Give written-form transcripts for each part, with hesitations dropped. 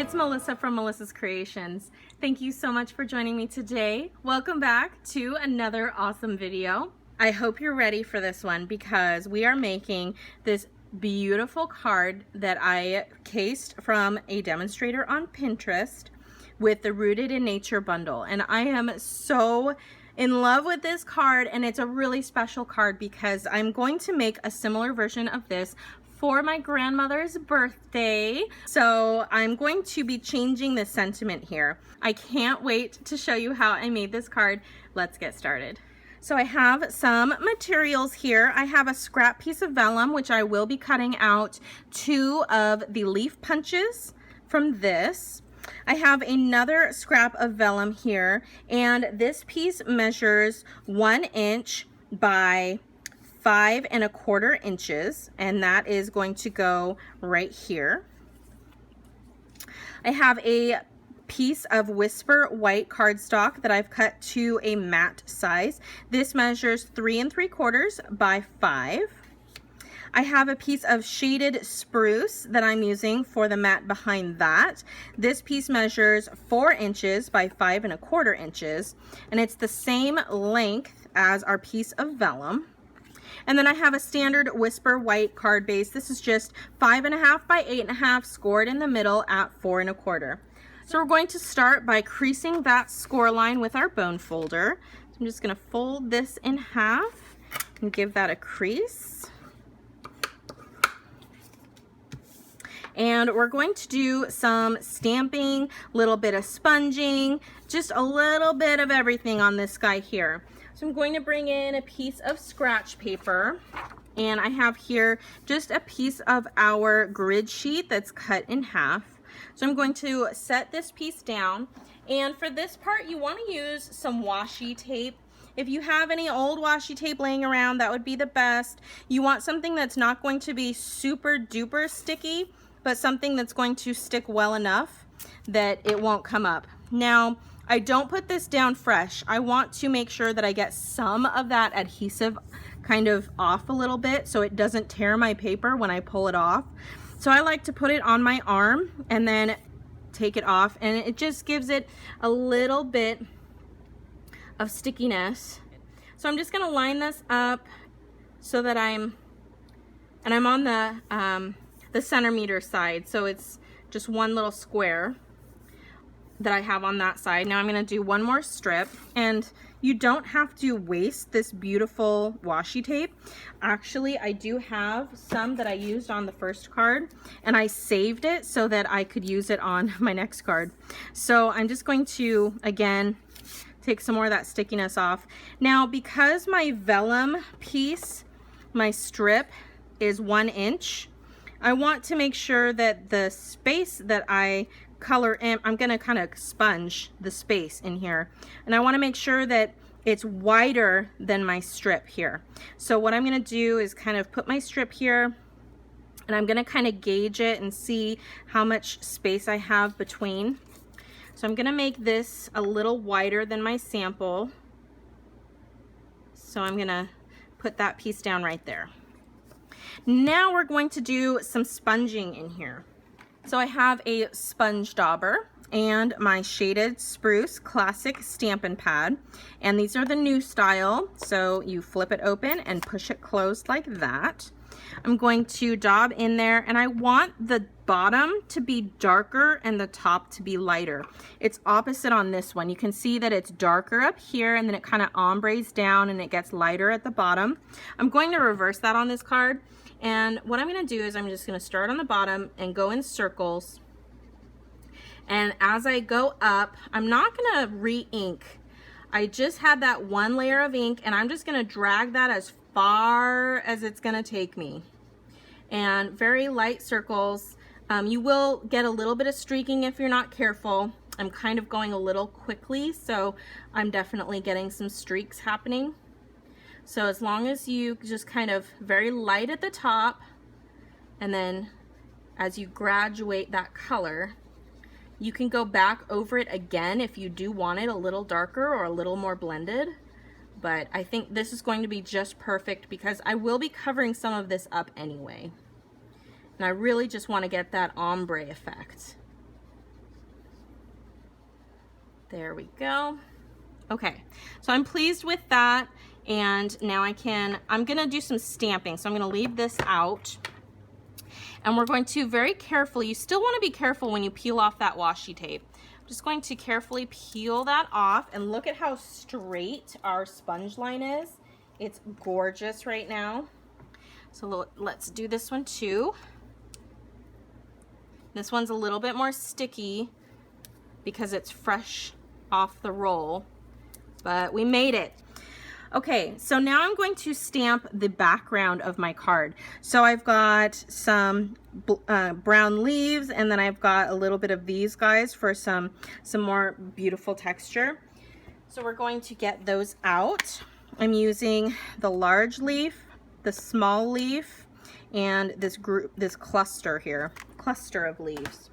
it's Melissa from Melissa's Creations. Thank you so much for joining me today. Welcome back to another awesome video. I hope you're ready for this one because we are making this beautiful card that I cased from a demonstrator on Pinterest with the Rooted in Nature bundle. And I am so in love with this card, and it's a really special card because I'm going to make a similar version of this for my grandmother's birthday. So I'm going to be changing the sentiment here. I can't wait to show you how I made this card. Let's get started. So I have some materials here. I have a scrap piece of vellum, which I will be cutting out 2 of the leaf punches from this. I have another scrap of vellum here, and this piece measures 1 inch by 5 1/4 inches, and that is going to go right here. I have a piece of Whisper white cardstock that I've cut to a matte size. This measures 3 3/4 by 5. I have a piece of shaded spruce that I'm using for the mat behind that. This piece measures 4 inches by 5 1/4 inches, and it's the same length as our piece of vellum. And then I have a standard Whisper white card base. This is just 5 1/2 by 8 1/2, scored in the middle at 4 1/4. So we're going to start by creasing that score line with our bone folder. So I'm just going to fold this in half and give that a crease. And we're going to do some stamping, little bit of sponging, just a little bit of everything on this guy here. So I'm going to bring in a piece of scratch paper, and I have here just a piece of our grid sheet that's cut in half. So I'm going to set this piece down, and for this part you want to use some washi tape. If you have any old washi tape laying around, that would be the best. You want something that's not going to be super duper sticky, but something that's going to stick well enough that it won't come up. Now, I don't put this down fresh. I want to make sure that I get some of that adhesive kind of off a little bit so it doesn't tear my paper when I pull it off. So I like to put it on my arm and then take it off, and it just gives it a little bit of stickiness. So I'm just gonna line this up so that I'm on the centimeter side, so it's just one little square that I have on that side. Now I'm going to do one more strip, and you don't have to waste this beautiful washi tape. Actually, I do have some that I used on the first card, and I saved it so that I could use it on my next card. So I'm just going to, again, take some more of that stickiness off. Now, because my vellum piece, my strip, is 1 inch, I want to make sure that the space that I color in, I'm going to kind of sponge the space in here, and I want to make sure that it's wider than my strip here. So what I'm going to do is kind of put my strip here, and I'm going to kind of gauge it and see how much space I have between. So I'm going to make this a little wider than my sample. So I'm going to put that piece down right there. Now we're going to do some sponging in here. So I have a sponge dauber and my shaded spruce classic Stampin' pad, and these are the new style, so you flip it open and push it closed like that. I'm going to daub in there, and I want the bottom to be darker and the top to be lighter. It's opposite on this one. You can see that it's darker up here, and then it kind of ombres down and it gets lighter at the bottom. I'm going to reverse that on this card. And what I'm going to do is I'm just going to start on the bottom and go in circles. And as I go up, I'm not going to re-ink. I just had that one layer of ink, and I'm just going to drag that as far as it's going to take me. And very light circles. You will get a little bit of streaking if you're not careful. I'm kind of going a little quickly, so I'm definitely getting some streaks happening. So as long as you just kind of very light at the top, and then as you graduate that color, you can go back over it again if you do want it a little darker or a little more blended. But I think this is going to be just perfect because I will be covering some of this up anyway. And I really just want to get that ombre effect. There we go. Okay, so I'm pleased with that. And now I'm gonna do some stamping. So I'm gonna leave this out. And we're going to very carefully, you still wanna be careful when you peel off that washi tape. I'm just going to carefully peel that off, and look at how straight our sponge line is. It's gorgeous right now. So let's do this one too. This one's a little bit more sticky because it's fresh off the roll, but we made it. Okay, so now I'm going to stamp the background of my card. So I've got some brown leaves, and then I've got a little bit of these guys for some more beautiful texture. So we're going to get those out. I'm using the large leaf, the small leaf, and this cluster here, cluster of leaves.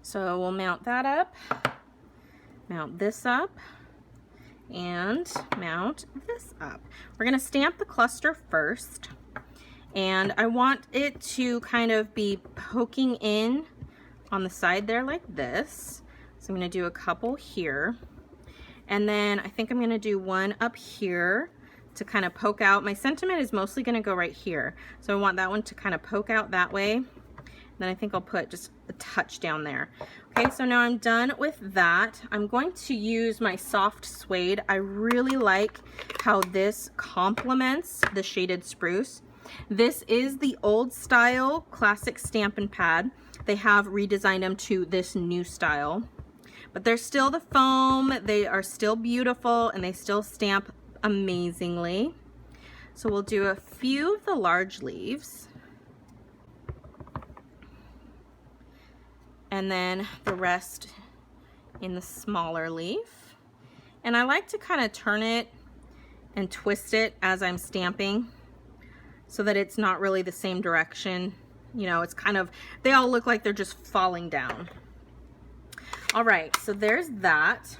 So we'll mount that up, mount this up, and mount this up. We're gonna stamp the cluster first, and I want it to kind of be poking in on the side there like this. So I'm gonna do a couple here, and then I think I'm gonna do one up here to kind of poke out. My sentiment is mostly gonna go right here. So I want that one to kind of poke out that way. Then I think I'll put just a touch down there. Okay, so now I'm done with that. I'm going to use my soft suede. I really like how this complements the shaded spruce. This is the old style classic Stampin' pad. They have redesigned them to this new style, but they're still the foam. They are still beautiful, and they still stamp amazingly. So we'll do a few of the large leaves, and then the rest in the smaller leaf. And I like to kind of turn it and twist it as I'm stamping so that it's not really the same direction. You know, it's kind of, they all look like they're just falling down. All right, so there's that.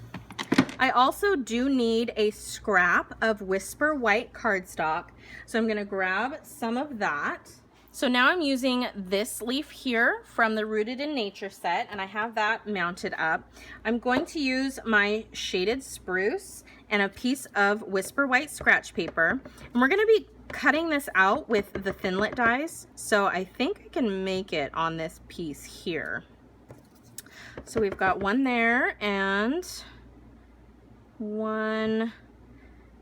I also do need a scrap of Whisper White cardstock. So I'm gonna grab some of that. So now I'm using this leaf here from the Rooted in Nature set, and I have that mounted up. I'm going to use my shaded spruce and a piece of Whisper White scratch paper. And we're gonna be cutting this out with the Thinlit dies. So I think I can make it on this piece here. So we've got one there and one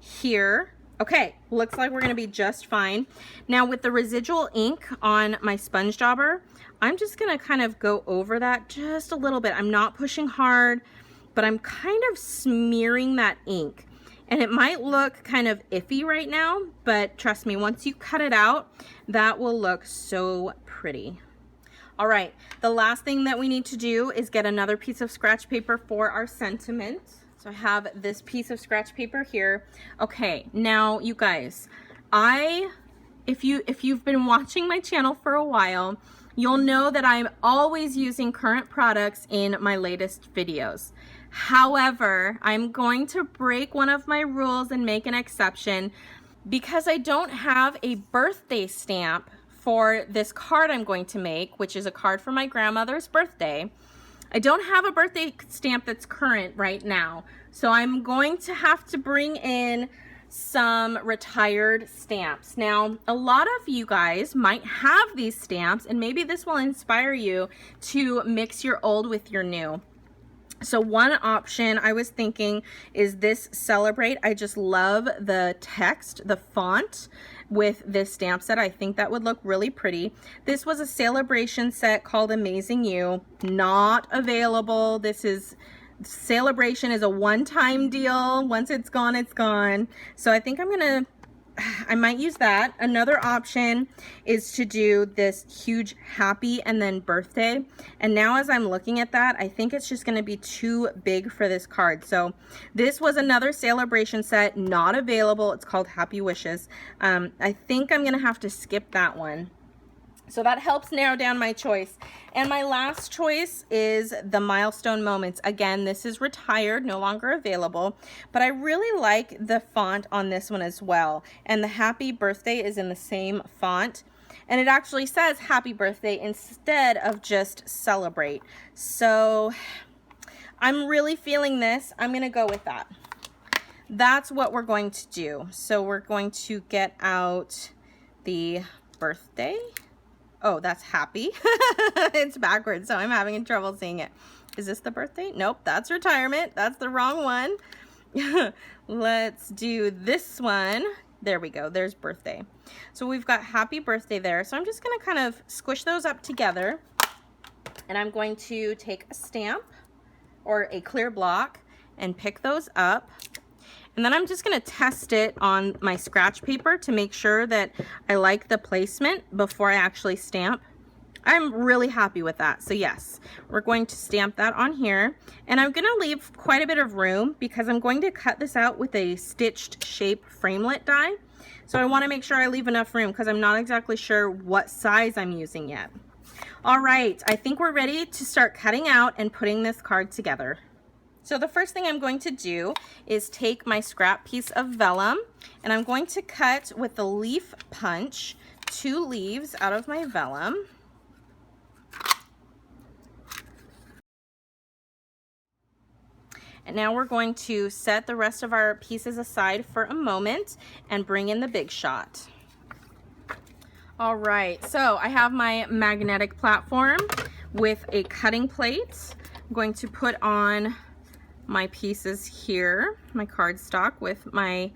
here. Okay, looks like we're gonna be just fine. Now with the residual ink on my sponge dauber, I'm just gonna kind of go over that just a little bit. I'm not pushing hard, but I'm kind of smearing that ink. And it might look kind of iffy right now, but trust me, once you cut it out, that will look so pretty. All right, the last thing that we need to do is get another piece of scratch paper for our sentiment. So I have this piece of scratch paper here. Okay, now you guys, if you've been watching my channel for a while, you'll know that I'm always using current products in my latest videos. However, I'm going to break one of my rules and make an exception because I don't have a birthday stamp for this card I'm going to make, which is a card for my grandmother's birthday. I don't have a birthday stamp that's current right now, so I'm going to have to bring in some retired stamps. Now, a lot of you guys might have these stamps, and maybe this will inspire you to mix your old with your new. So one option I was thinking is this Celebrate. I just love the text, the font with this stamp set. I think that would look really pretty. This was a Celebration set called Amazing You. Not available. This is, Celebration is a one-time deal. Once it's gone, it's gone. So I think I might use that. Another option is to do this huge happy and then birthday. And now as I'm looking at that, I think it's just gonna be too big for this card. So this was another Celebration set, not available. It's called Happy Wishes. I think I'm gonna have to skip that one. So that helps narrow down my choice. And my last choice is the Milestone Moments. Again, this is retired, no longer available, but I really like the font on this one as well. And the Happy Birthday is in the same font. And it actually says Happy Birthday instead of just Celebrate. So I'm really feeling this. I'm gonna go with that. That's what we're going to do. So we're going to get out the birthday. Oh, that's happy. It's backwards, so I'm having trouble seeing it. Is this the birthday? Nope, that's retirement. That's the wrong one. Let's do this one. There we go, there's birthday. So we've got happy birthday there. So I'm just gonna kind of squish those up together, and I'm going to take a stamp or a clear block and pick those up. And then I'm just gonna test it on my scratch paper to make sure that I like the placement before I actually stamp. I'm really happy with that. So yes, we're going to stamp that on here. And I'm gonna leave quite a bit of room because I'm going to cut this out with a stitched shape framelit die. So I wanna make sure I leave enough room because I'm not exactly sure what size I'm using yet. All right, I think we're ready to start cutting out and putting this card together. So the first thing I'm going to do is take my scrap piece of vellum, and I'm going to cut with the leaf punch 2 leaves out of my vellum. And now we're going to set the rest of our pieces aside for a moment and bring in the big shot. All right, so I have my magnetic platform with a cutting plate. I'm going to put on my pieces here, my cardstock with my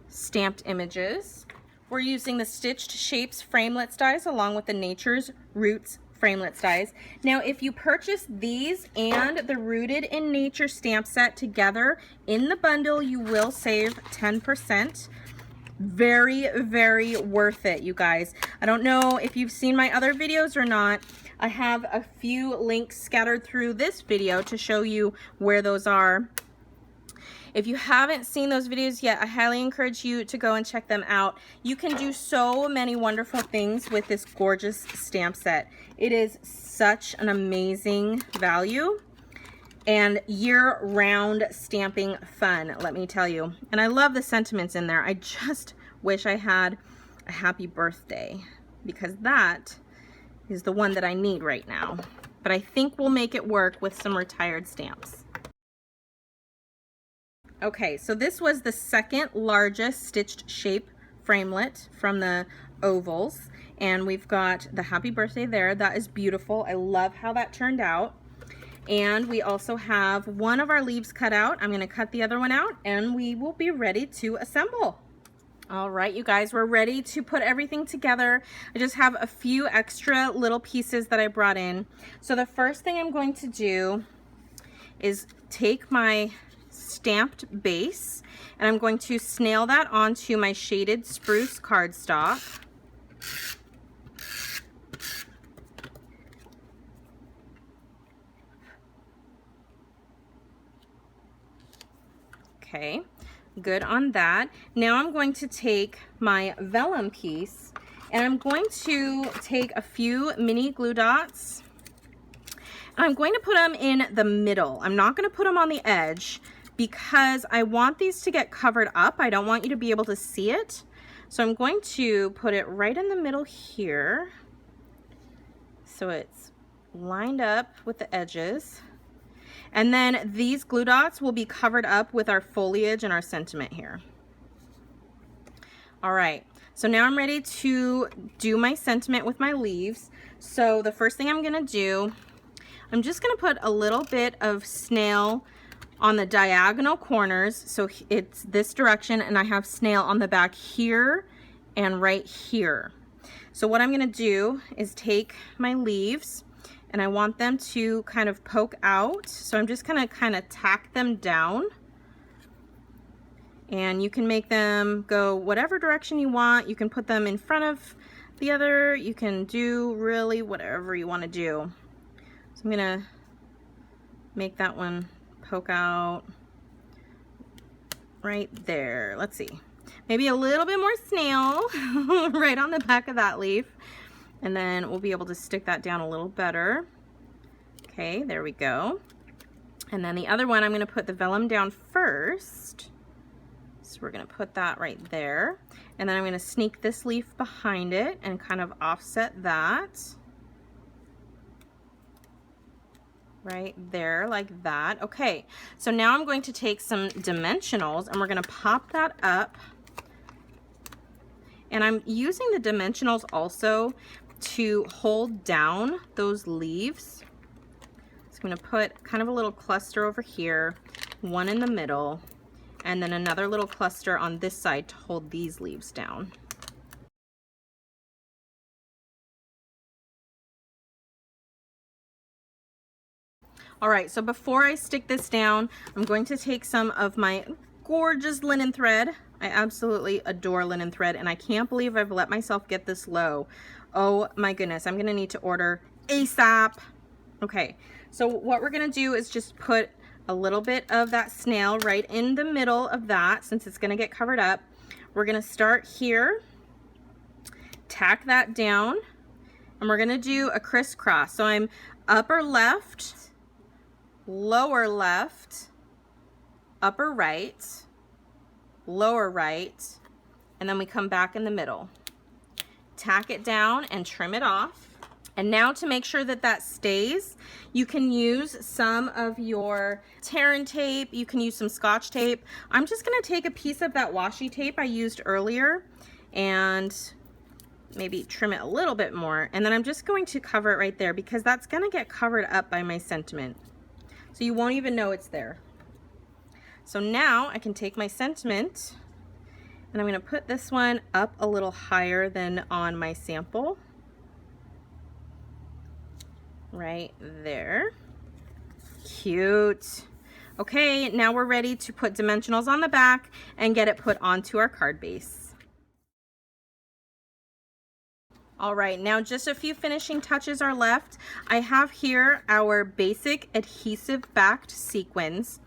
stamped images. We're using the Stitched Shapes framelits dies along with the Nature's Roots framelits dies. Now, if you purchase these and the Rooted in Nature stamp set together in the bundle, you will save 10%. Very, very worth it, you guys. I don't know if you've seen my other videos or not. I have a few links scattered through this video to show you where those are. If you haven't seen those videos yet, I highly encourage you to go and check them out. You can do so many wonderful things with this gorgeous stamp set. It is such an amazing value and year-round stamping fun, let me tell you. And I love the sentiments in there. I just wish I had a happy birthday because that is the one that I need right now. But I think we'll make it work with some retired stamps. Okay, so this was the second largest stitched shape framelit from the ovals. And we've got the happy birthday there. That is beautiful. I love how that turned out. And we also have one of our leaves cut out. I'm gonna cut the other one out and we will be ready to assemble. All right, you guys, we're ready to put everything together. I just have a few extra little pieces that I brought in. So the first thing I'm going to do is take my stamped base and I'm going to snail that onto my shaded spruce cardstock. Okay, good on that. Now I'm going to take my vellum piece and I'm going to take a few mini glue dots and I'm going to put them in the middle. I'm not going to put them on the edge because I want these to get covered up. I don't want you to be able to see it. So I'm going to put it right in the middle here so it's lined up with the edges. And then these glue dots will be covered up with our foliage and our sentiment here. All right, so now I'm ready to do my sentiment with my leaves. So the first thing I'm gonna do, I'm just gonna put a little bit of snail on the diagonal corners. So it's this direction and I have snail on the back here and right here. So what I'm gonna do is take my leaves and I want them to kind of poke out. So I'm just gonna kind of tack them down. And you can make them go whatever direction you want. You can put them in front of the other. You can do really whatever you wanna do. So I'm gonna make that one poke out right there. Let's see. Maybe a little bit more snail right on the back of that leaf. And then we'll be able to stick that down a little better. Okay, there we go. And then the other one, I'm gonna put the vellum down first. So we're gonna put that right there. And then I'm gonna sneak this leaf behind it and kind of offset that. right there like that. Okay, so now I'm going to take some dimensionals and we're going to pop that up. And I'm using the dimensionals also to hold down those leaves. So I'm going to put kind of a little cluster over here, one in the middle, and then another little cluster on this side to hold these leaves down. All right, so before I stick this down, I'm going to take some of my gorgeous linen thread. I absolutely adore linen thread, and I can't believe I've let myself get this low. Oh my goodness, I'm gonna need to order ASAP. Okay, so what we're gonna do is just put a little bit of that snail right in the middle of that, since it's gonna get covered up. We're gonna start here, tack that down, and we're gonna do a crisscross. So I'm upper left, lower left, upper right, lower right, and then we come back in the middle. Tack it down and trim it off. And now to make sure that that stays, you can use some of your tear tape, you can use some Scotch tape. I'm just gonna take a piece of that washi tape I used earlier and maybe trim it a little bit more. And then I'm just going to cover it right there because that's gonna get covered up by my sentiment. So you won't even know it's there. So now I can take my sentiment and I'm going to put this one up a little higher than on my sample. Right there. Cute. Okay, now we're ready to put dimensionals on the back and get it put onto our card base. All right, now just a few finishing touches are left. I have here our basic adhesive backed sequins,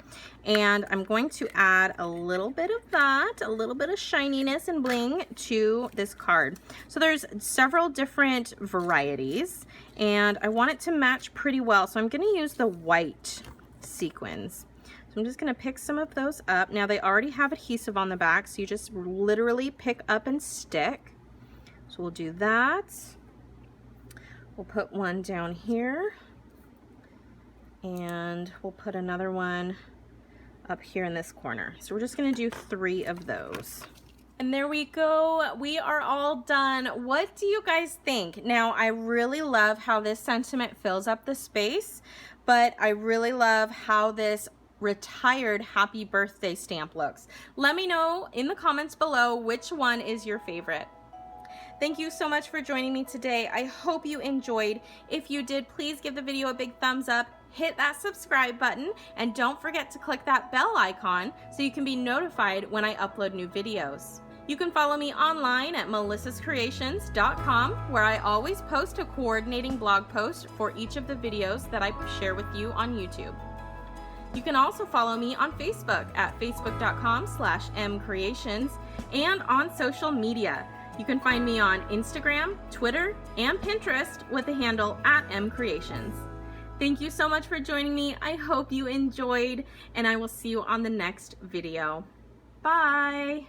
and I'm going to add a little bit of that, a little bit of shininess and bling to this card. So there's several different varieties, and I want it to match pretty well, so I'm gonna use the white sequins. So I'm just gonna pick some of those up. Now they already have adhesive on the back, so you just literally pick up and stick. So we'll do that. We'll put one down here, and we'll put another one up here in this corner. So we're just gonna do 3 of those. And there we go, we are all done. What do you guys think? Now, I really love how this sentiment fills up the space, but I really love how this retired happy birthday stamp looks. Let me know in the comments below which one is your favorite. Thank you so much for joining me today. I hope you enjoyed. If you did, please give the video a big thumbs up, hit that subscribe button, and don't forget to click that bell icon so you can be notified when I upload new videos. You can follow me online at melissascreations.com, where I always post a coordinating blog post for each of the videos that I share with you on YouTube. You can also follow me on Facebook at facebook.com/MKre8tions and on social media. You can find me on Instagram, Twitter, and Pinterest with the handle @MKre8tions. Thank you so much for joining me. I hope you enjoyed, and I will see you on the next video. Bye!